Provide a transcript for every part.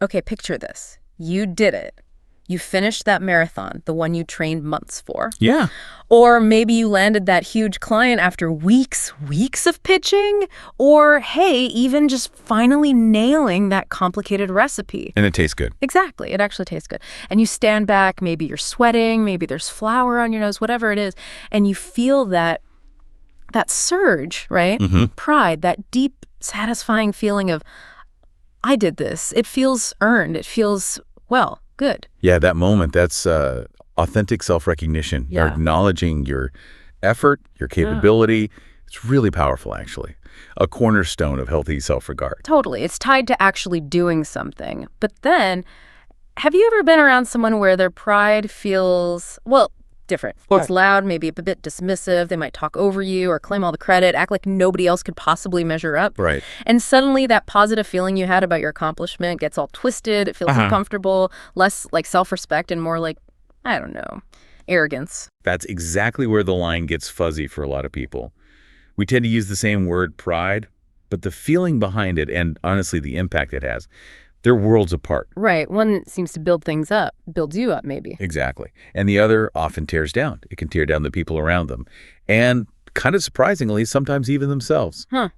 Okay, picture this. You did it. You finished that marathon, the one you trained months for. Yeah. Or maybe you landed that huge client after weeks of pitching. Or, hey, even just finally nailing that complicated recipe. And it tastes good. Exactly. It actually tastes good. And you stand back, maybe you're sweating, maybe there's flour on your nose, whatever it is, and you feel that surge, right? Pride, that deep, satisfying feeling of, I did this. It feels earned. It feels, well, good. Yeah, that moment, that's authentic self-recognition. You're Yeah. acknowledging your effort, your capability. It's really powerful, actually. A cornerstone of healthy self-regard. Totally. It's tied to actually doing something. But then, have you ever been around someone where their pride feels, well, different? Well, it's loud, maybe a bit dismissive. They might talk over you or claim all the credit, act like nobody else could possibly measure up. Right. And suddenly that positive feeling you had about your accomplishment gets all twisted. It feels uncomfortable, less like self-respect and more like, I don't know, arrogance. That's exactly where the line gets fuzzy for a lot of people. We tend to use the same word, pride, but the feeling behind it and honestly the impact it has, they're worlds apart. Right. One seems to build things up, builds you up maybe. Exactly. And the other often tears down. It can tear down the people around them. And kind of surprisingly, sometimes even themselves. Huh.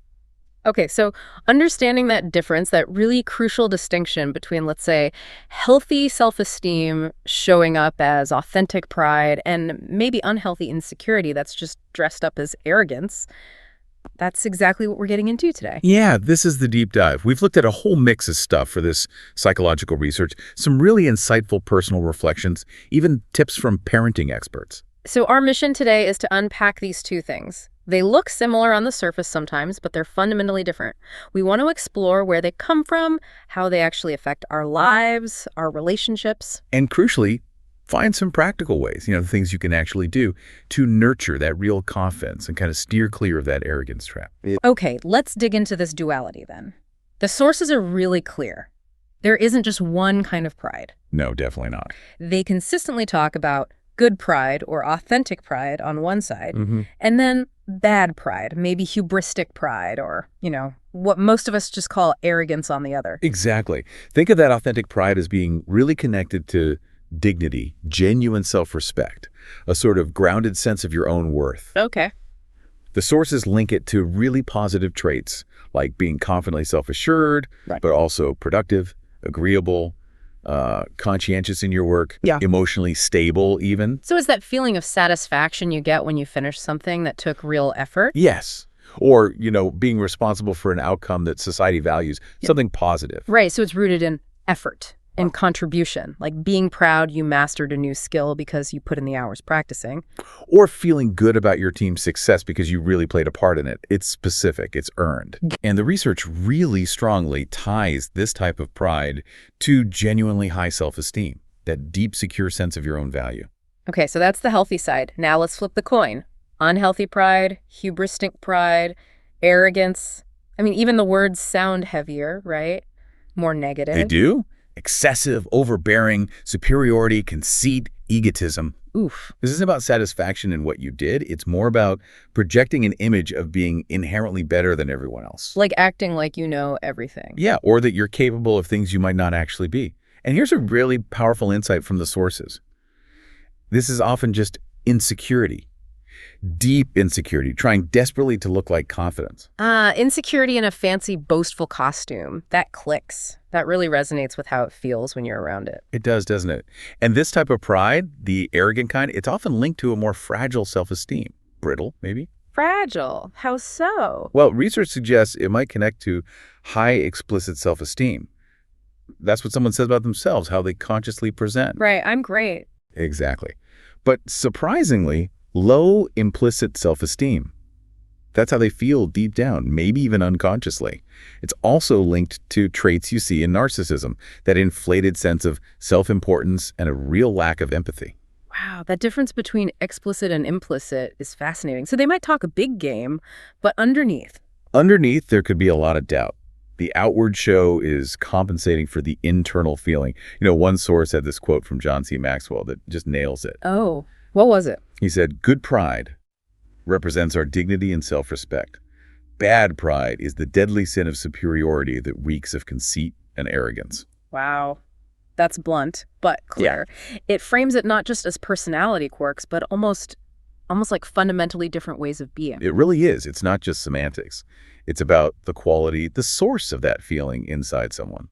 Okay, so understanding that difference, that really crucial distinction between, let's say, healthy self-esteem showing up as authentic pride and maybe unhealthy insecurity that's just dressed up as arrogance, that's exactly what we're getting into today. Yeah, this is the deep dive. We've looked at a whole mix of stuff for this psychological research, some really insightful personal reflections, even tips from parenting experts. So our mission today is to unpack these two things. They look similar on the surface sometimes, but they're fundamentally different. We want to explore where they come from, how they actually affect our lives, our relationships. And crucially, find some practical ways, things you can actually do to nurture that real confidence and kind of steer clear of that arrogance trap. Okay, let's dig into this duality then. The sources are really clear. There isn't just one kind of pride. No, definitely not. They consistently talk about good pride or authentic pride on one side, and then bad pride, maybe hubristic pride, or, what most of us just call arrogance on the other. Exactly. Think of that authentic pride as being really connected to dignity, genuine self-respect, a sort of grounded sense of your own worth. Okay. The sources link it to really positive traits, like being confidently self-assured, Right. but also productive, agreeable, conscientious in your work, emotionally stable even. So is that feeling of satisfaction you get when you finish something that took real effort? Yes. Or, being responsible for an outcome that society values, something positive. Right, so it's rooted in effort and contribution, like being proud you mastered a new skill because you put in the hours practicing. Or feeling good about your team's success because you really played a part in it. It's specific, it's earned. And the research really strongly ties this type of pride to genuinely high self-esteem, that deep, secure sense of your own value. Okay, so that's the healthy side. Now let's flip the coin. Unhealthy pride, hubristic pride, arrogance. I mean, even the words sound heavier, right? More negative. They do? Excessive, overbearing, superiority, conceit, egotism. Oof. This isn't about satisfaction in what you did. It's more about projecting an image of being inherently better than everyone else. Like acting like you know everything. Yeah, or that you're capable of things you might not actually be. And here's a really powerful insight from the sources. This is often just insecurity. Deep insecurity, trying desperately to look like confidence. Insecurity in a fancy, boastful costume. That clicks. That really resonates with how it feels when you're around it. It does, doesn't it? And this type of pride, the arrogant kind, it's often linked to a more fragile self-esteem. Brittle, maybe? Fragile. How so? Well, research suggests it might connect to high explicit self-esteem. That's what someone says about themselves, how they consciously present. Right, I'm great. Exactly. But surprisingly, low implicit self-esteem. That's how they feel deep down, maybe even unconsciously. It's also linked to traits you see in narcissism, that inflated sense of self-importance and a real lack of empathy. Wow, that difference between explicit and implicit is fascinating. So they might talk a big game, but underneath. Underneath, there could be a lot of doubt. The outward show is compensating for the internal feeling. One source had this quote from John C. Maxwell that just nails it. Oh, what was it? He said, "Good pride represents our dignity and self-respect. Bad pride is the deadly sin of superiority that reeks of conceit and arrogance." Wow. That's blunt, but clear. It frames it not just as personality quirks, but almost like fundamentally different ways of being. It really is. It's not just semantics. It's about the quality, the source of that feeling inside someone.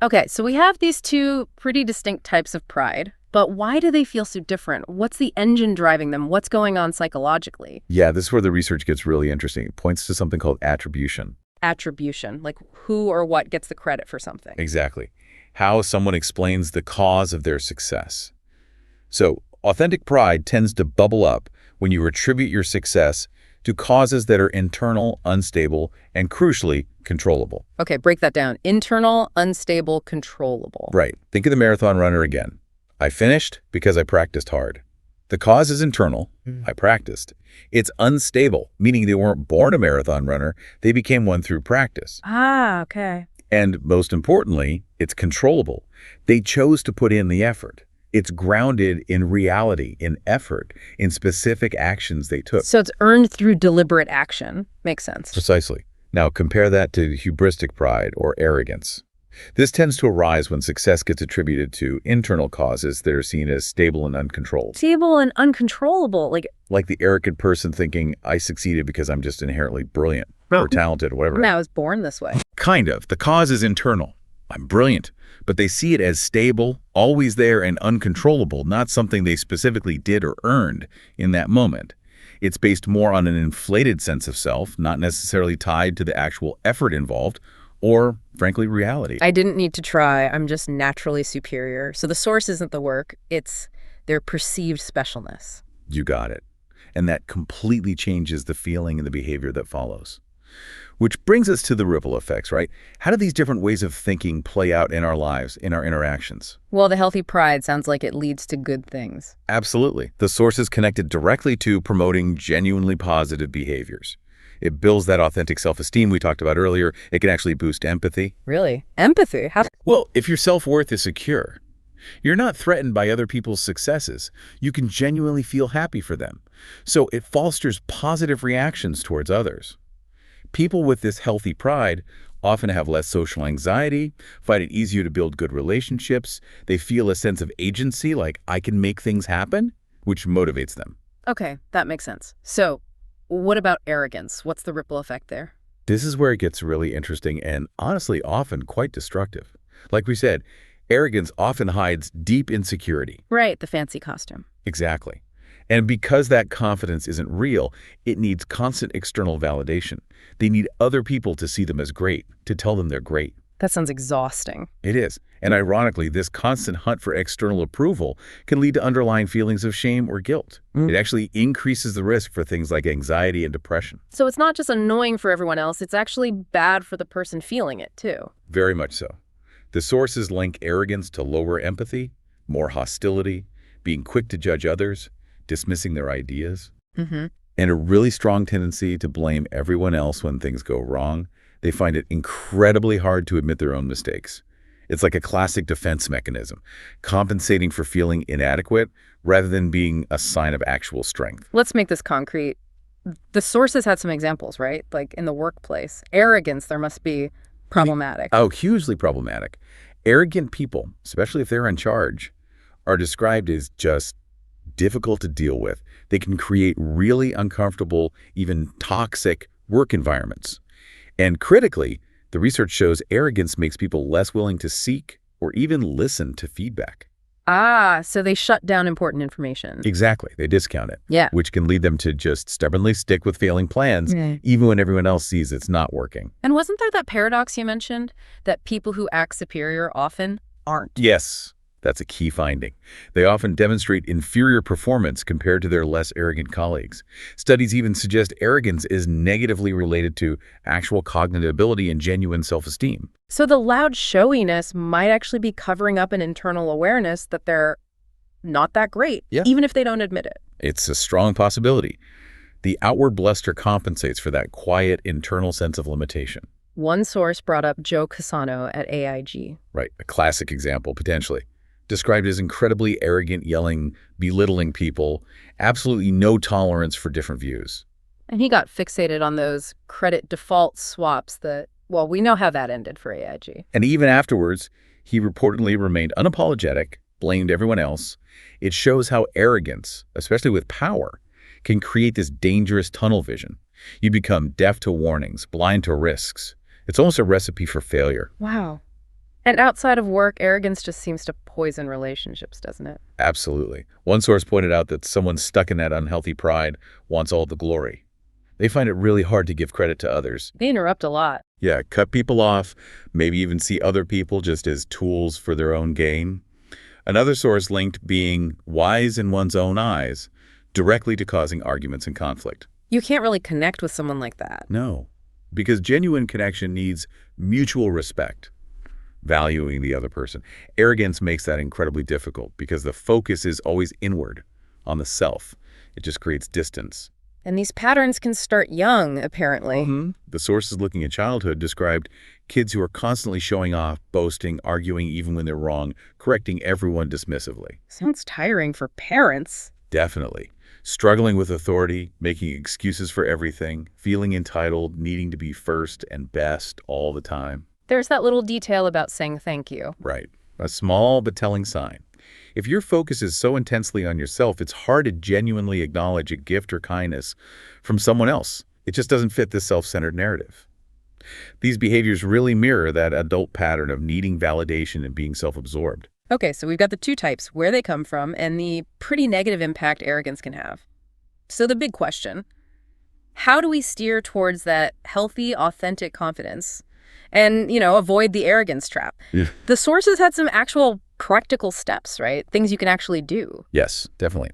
Okay, so we have these two pretty distinct types of pride, but why do they feel so different? What's the engine driving them? What's going on psychologically? Yeah, this is where the research gets really interesting. It points to something called attribution. Attribution, like who or what gets the credit for something. Exactly. How someone explains the cause of their success. So, authentic pride tends to bubble up when you attribute your success to causes that are internal, unstable, and crucially, controllable. Okay, break that down. Internal, unstable, controllable. Right. Think of the marathon runner again. I finished because I practiced hard. The cause is internal. I practiced. It's unstable, meaning they weren't born a marathon runner. They became one through practice. Ah, okay. And most importantly, it's controllable. They chose to put in the effort. It's grounded in reality, in effort, in specific actions they took. So it's earned through deliberate action. Makes sense. Precisely. Now compare that to hubristic pride or arrogance. This tends to arise when success gets attributed to internal causes that are seen as stable and uncontrolled. Stable and uncontrollable, Like the arrogant person thinking, I succeeded because I'm just inherently brilliant or talented or whatever. I was born this way. Kind of. The cause is internal. I'm brilliant. But they see it as stable, always there, and uncontrollable, not something they specifically did or earned in that moment. It's based more on an inflated sense of self, not necessarily tied to the actual effort involved, or, frankly, reality. I didn't need to try. I'm just naturally superior. So the source isn't the work. It's their perceived specialness. You got it. And that completely changes the feeling and the behavior that follows. Which brings us to the ripple effects, right? How do these different ways of thinking play out in our lives, in our interactions? Well, the healthy pride sounds like it leads to good things. Absolutely. The source is connected directly to promoting genuinely positive behaviors. It builds that authentic self-esteem we talked about earlier. It can actually boost empathy. Really? Empathy? How? Well, if your self-worth is secure, you're not threatened by other people's successes. You can genuinely feel happy for them. So it fosters positive reactions towards others. People with this healthy pride often have less social anxiety, find it easier to build good relationships. They feel a sense of agency, like I can make things happen, which motivates them. Okay, that makes sense. So what about arrogance? What's the ripple effect there? This is where it gets really interesting and honestly often quite destructive. Like we said, arrogance often hides deep insecurity. Right, the fancy costume. Exactly. And because that confidence isn't real, it needs constant external validation. They need other people to see them as great, to tell them they're great. That sounds exhausting. It is. And ironically, this constant hunt for external approval can lead to underlying feelings of shame or guilt. It actually increases the risk for things like anxiety and depression. So it's not just annoying for everyone else, it's actually bad for the person feeling it too. Very much so. The sources link arrogance to lower empathy, more hostility, being quick to judge others, dismissing their ideas, and a really strong tendency to blame everyone else when things go wrong. They find it incredibly hard to admit their own mistakes. It's like a classic defense mechanism, compensating for feeling inadequate rather than being a sign of actual strength. Let's make this concrete. The sources had some examples, right? Like in the workplace. Arrogance, there must be problematic. Oh, hugely problematic. Arrogant people, especially if they're in charge, are described as just difficult to deal with. They can create really uncomfortable, even toxic work environments. And critically, the research shows arrogance makes people less willing to seek or even listen to feedback. Ah, so they shut down important information. Exactly. They discount it. Yeah. Which can lead them to just stubbornly stick with failing plans, even when everyone else sees it's not working. And wasn't there that paradox you mentioned, that people who act superior often aren't? Yes. That's a key finding. They often demonstrate inferior performance compared to their less arrogant colleagues. Studies even suggest arrogance is negatively related to actual cognitive ability and genuine self-esteem. So the loud showiness might actually be covering up an internal awareness that they're not that great, even if they don't admit it. It's a strong possibility. The outward bluster compensates for that quiet internal sense of limitation. One source brought up Joe Cassano at AIG. Right, a classic example, potentially. Described as incredibly arrogant, yelling, belittling people, absolutely no tolerance for different views. And he got fixated on those credit default swaps that, well, we know how that ended for AIG. And even afterwards, He reportedly remained unapologetic, blamed everyone else. It shows how arrogance, especially with power, can create this dangerous tunnel vision. You become deaf to warnings, blind to risks. It's almost a recipe for failure. Wow. And outside of work, arrogance just seems to poison relationships, doesn't it? Absolutely. One source pointed out that someone stuck in that unhealthy pride wants all the glory. They find it really hard to give credit to others. They interrupt a lot. Yeah, cut people off, maybe even see other people just as tools for their own gain. Another source linked being wise in one's own eyes directly to causing arguments and conflict. You can't really connect with someone like that. No, because genuine connection needs mutual respect, valuing the other person. Arrogance makes that incredibly difficult because the focus is always inward, on the self. It just creates distance. And these patterns can start young, apparently. The sources looking at childhood described kids who are constantly showing off, boasting, arguing even when they're wrong, correcting everyone dismissively. Sounds tiring for parents. Definitely. Struggling with authority, making excuses for everything, feeling entitled, needing to be first and best all the time. There's that little detail about saying thank you. Right. A small but telling sign. If your focus is so intensely on yourself, it's hard to genuinely acknowledge a gift or kindness from someone else. It just doesn't fit this self-centered narrative. These behaviors really mirror that adult pattern of needing validation and being self-absorbed. Okay, so we've got the two types, where they come from, and the pretty negative impact arrogance can have. So the big question, how do we steer towards that healthy, authentic confidence and, avoid the arrogance trap? Yeah. The sources had some actual practical steps, right? Things you can actually do. Yes, definitely.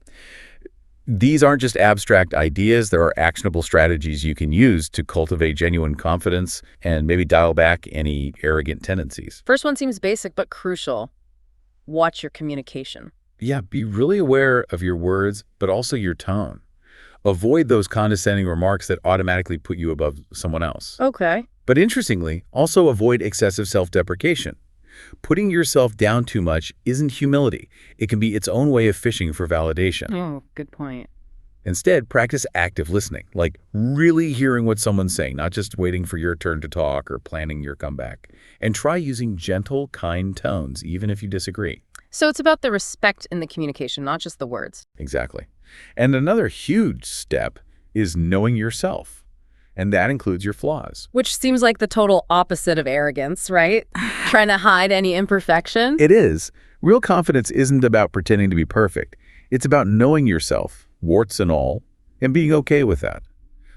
These aren't just abstract ideas. There are actionable strategies you can use to cultivate genuine confidence and maybe dial back any arrogant tendencies. First one seems basic but crucial. Watch your communication. Yeah, be really aware of your words, but also your tone. Avoid those condescending remarks that automatically put you above someone else. Okay. But interestingly, also avoid excessive self-deprecation. Putting yourself down too much isn't humility. It can be its own way of fishing for validation. Oh, good point. Instead, practice active listening, like really hearing what someone's saying, not just waiting for your turn to talk or planning your comeback. And try using gentle, kind tones, even if you disagree. So it's about the respect in the communication, not just the words. Exactly. And another huge step is knowing yourself. And that includes your flaws. Which seems like the total opposite of arrogance, right? Trying to hide any imperfection. It is. Real confidence isn't about pretending to be perfect. It's about knowing yourself, warts and all, and being okay with that.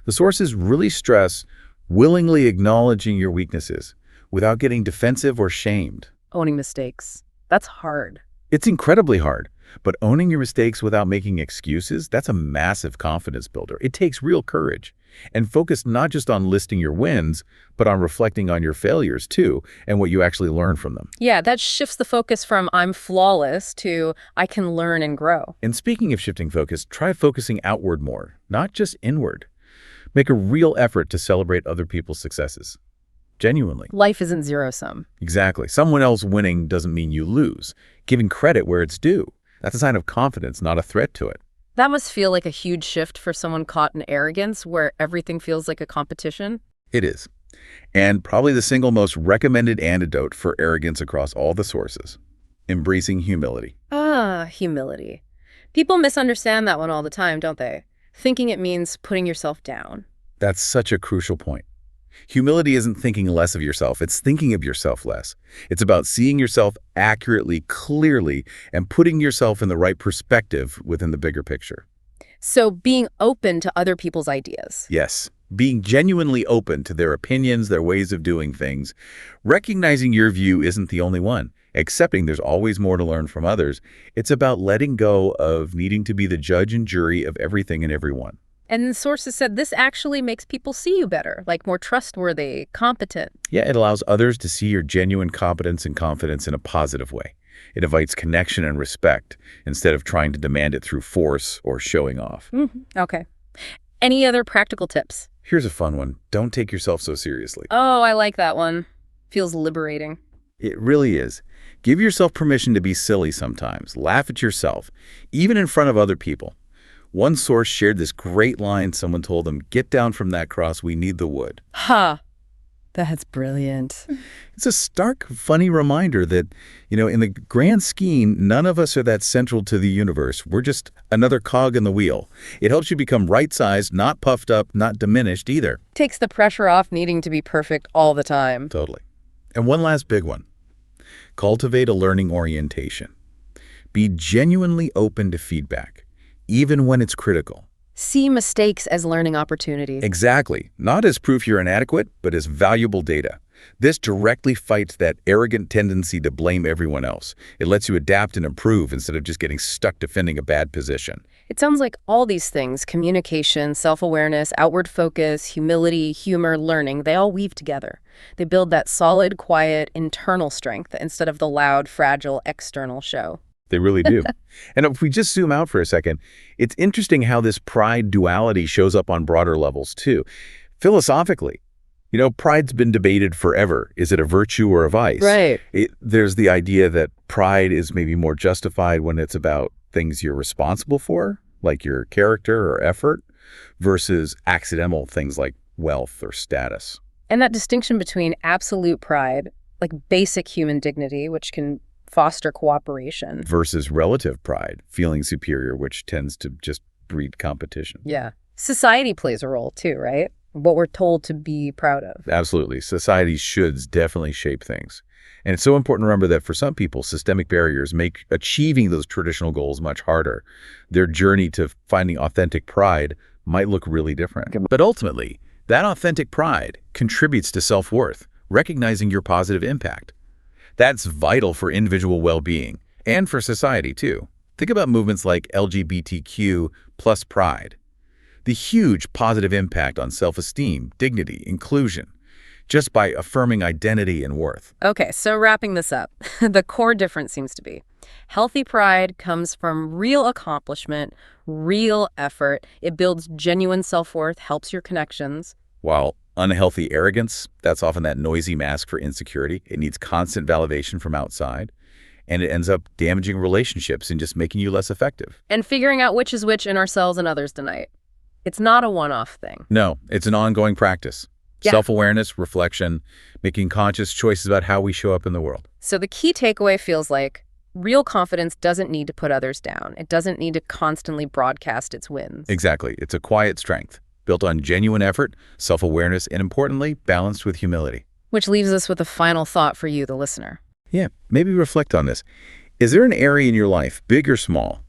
The sources really stress willingly acknowledging your weaknesses without getting defensive or shamed. Owning mistakes. That's hard. It's incredibly hard. But owning your mistakes without making excuses, that's a massive confidence builder. It takes real courage. And focus not just on listing your wins, but on reflecting on your failures too, and what you actually learn from them. Yeah, that shifts the focus from I'm flawless to I can learn and grow. And speaking of shifting focus, try focusing outward more, not just inward. Make a real effort to celebrate other people's successes. Genuinely. Life isn't zero-sum. Exactly. Someone else winning doesn't mean you lose. Giving credit where it's due. That's a sign of confidence, not a threat to it. That must feel like a huge shift for someone caught in arrogance where everything feels like a competition. It is. And probably the single most recommended antidote for arrogance across all the sources. Embracing humility. Humility. People misunderstand that one all the time, don't they? Thinking it means putting yourself down. That's such a crucial point. Humility isn't thinking less of yourself, it's thinking of yourself less. It's about seeing yourself accurately, clearly, and putting yourself in the right perspective within the bigger picture. So being open to other people's ideas. Yes, being genuinely open to their opinions, their ways of doing things. Recognizing your view isn't the only one. Accepting there's always more to learn from others. It's about letting go of needing to be the judge and jury of everything and everyone. And the sources said this actually makes people see you better, like more trustworthy, competent. Yeah, it allows others to see your genuine competence and confidence in a positive way. It invites connection and respect instead of trying to demand it through force or showing off. Okay. Any other practical tips? Here's a fun one. Don't take yourself so seriously. Oh, I like that one. Feels liberating. It really is. Give yourself permission to be silly sometimes. Laugh at yourself, even in front of other people. One source shared this great line someone told them, "Get down from that cross, we need the wood." That's brilliant. It's a stark, funny reminder that, in the grand scheme, none of us are that central to the universe. We're just another cog in the wheel. It helps you become right-sized, not puffed up, not diminished either. Takes the pressure off needing to be perfect all the time. Totally. And one last big one. Cultivate a learning orientation. Be genuinely open to feedback, even when it's critical. See mistakes as learning opportunities. Exactly. Not as proof you're inadequate, but as valuable data. This directly fights that arrogant tendency to blame everyone else. It lets you adapt and improve instead of just getting stuck defending a bad position. It sounds like all these things, communication, self-awareness, outward focus, humility, humor, learning, they all weave together. They build that solid, quiet, internal strength instead of the loud, fragile, external show. They really do. And if we just zoom out for a second, it's interesting how this pride duality shows up on broader levels too. Philosophically, pride's been debated forever. Is it a virtue or a vice? Right. There's the idea that pride is maybe more justified when it's about things you're responsible for, like your character or effort, versus accidental things like wealth or status. And that distinction between absolute pride, like basic human dignity, which can foster cooperation, versus relative pride, feeling superior, which tends to just breed competition. Yeah. Society plays a role too, right? What we're told to be proud of. Absolutely. Society's shoulds definitely shape things. And it's so important to remember that for some people, systemic barriers make achieving those traditional goals much harder. Their journey to finding authentic pride might look really different. But ultimately, that authentic pride contributes to self-worth, recognizing your positive impact. That's vital for individual well-being and for society, too. Think about movements like LGBTQ plus pride. The huge positive impact on self-esteem, dignity, inclusion, just by affirming identity and worth. Okay, so wrapping this up, the core difference seems to be healthy pride comes from real accomplishment, real effort. It builds genuine self-worth, helps your connections. While unhealthy arrogance, that's often that noisy mask for insecurity. It needs constant validation from outside, and it ends up damaging relationships and just making you less effective. And figuring out which is which in ourselves and others tonight. It's not a one-off thing. No, it's an ongoing practice. Yeah. Self-awareness, reflection, making conscious choices about how we show up in the world. So the key takeaway feels like real confidence doesn't need to put others down. It doesn't need to constantly broadcast its wins. Exactly. It's a quiet strength, built on genuine effort, self-awareness, and importantly, balanced with humility. Which leaves us with a final thought for you, the listener. Yeah, maybe reflect on this. Is there an area in your life, big or small,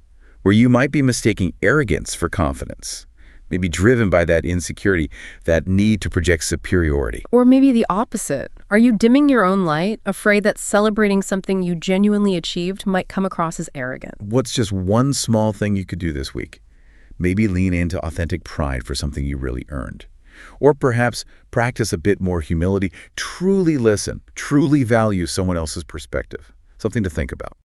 where you might be mistaking arrogance for confidence? Maybe driven by that insecurity, that need to project superiority. Or maybe the opposite. Are you dimming your own light, afraid that celebrating something you genuinely achieved might come across as arrogant? What's just one small thing you could do this week? Maybe lean into authentic pride for something you really earned. Or perhaps practice a bit more humility, truly listen, truly value someone else's perspective. Something to think about.